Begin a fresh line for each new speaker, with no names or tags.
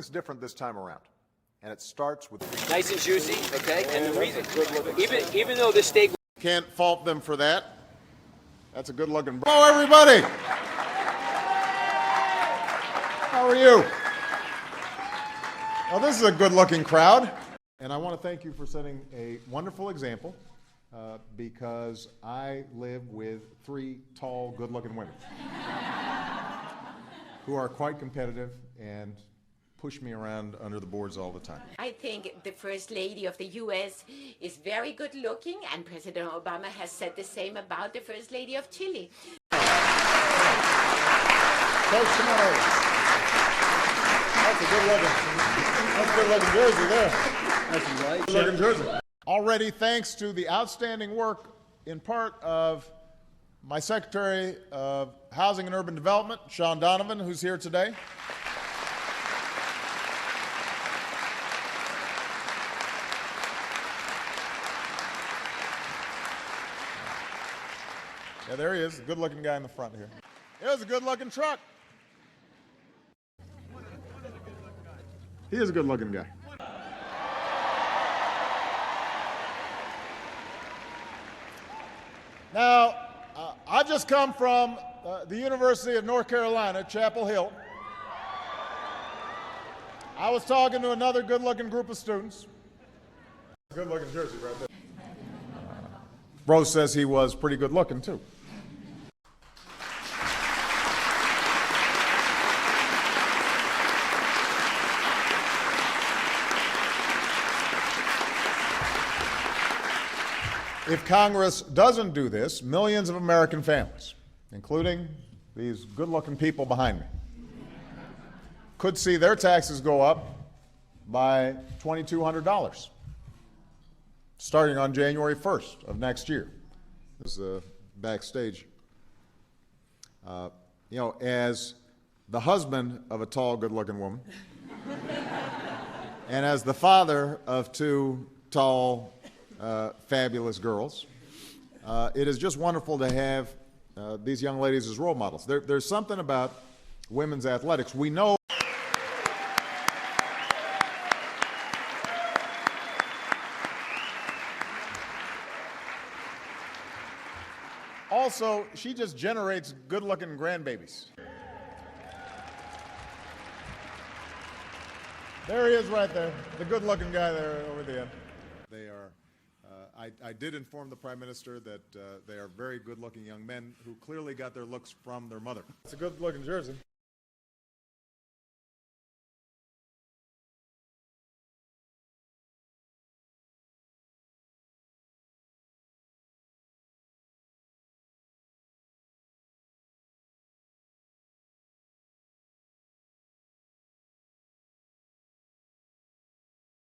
Something's different this time around, and it starts with
nice and juicy, okay? And the reason, even though this steak,
can't fault them for that. That's a good-looking. Hello, everybody. How are you? Well, this is a good-looking crowd, and I want to thank you for setting a wonderful example, because I live with 3 tall, good-looking women who are quite competitive and push me around under the boards all the time.
I think the First Lady of the U.S. is very good looking, and President Obama has said the same about the First Lady of Chile.
Coach Tomorrow. That's a good-looking jersey there.
that's right.
Good-looking jersey. Already, thanks to the outstanding work in part of my Secretary of Housing and Urban Development, Sean Donovan, who's here today. Yeah, there he is, a good-looking guy in the front here. Here's a good-looking truck. He is a good-looking guy. Now, I've just come from the University of North Carolina, Chapel Hill. I was talking to another good-looking group of students. Good-looking jersey right there. Rose says he was pretty good-looking, too. If Congress doesn't do this, millions of American families, including these good-looking people behind me, could see their taxes go up by $2,200 starting on January 1st of next year. This is backstage. You know, as the husband of a tall, good-looking woman, and as the father of 2 tall, fabulous girls, it is just wonderful to have these young ladies as role models. There's something about women's athletics. We know. Also, she just generates good-looking grandbabies. There he is right there, the good-looking guy there over the end. They are, I did inform the Prime Minister that they are very good-looking young men who clearly got their looks from their mother. It's a good-looking jersey.